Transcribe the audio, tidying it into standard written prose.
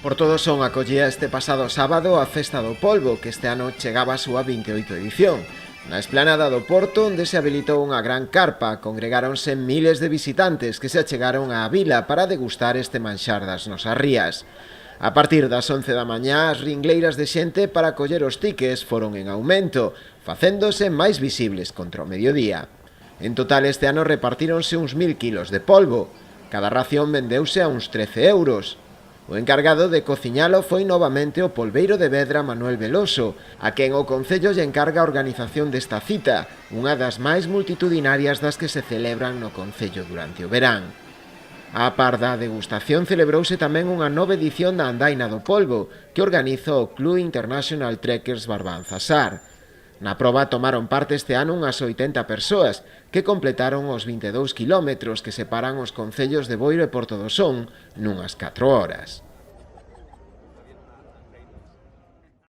Porto do Son acollía este pasado sábado a Festa do Polvo, que este ano chegaba a súa 28ª edición. Na esplanada do Porto, onde se habilitou unha gran carpa, congregáronse miles de visitantes que se achegaron á vila para degustar este manxar das nosas rías. A partir das 11 da mañá, as ringleiras de xente para coller os tiques foron en aumento, facéndose máis visibles contra o mediodía. En total este ano repartíronse uns 1000 kilos de polvo. Cada ración vendeuse a uns 13 euros. O encargado de cociñalo foi novamente o polveiro de Vedra Manuel Veloso, a quen o Concello lle encarga a organización desta cita, unha das máis multitudinarias das que se celebran no Concello durante o verán. A par da degustación celebrouse tamén unha nova edición da Andaina do Polvo, que organiza o Club International Trekkers Barbanzasar. Na proba tomaron parte este ano unhas 80 persoas, que completaron os 22 kilómetros que separan os concellos de Boiro e Porto do Son nunhas 4 horas.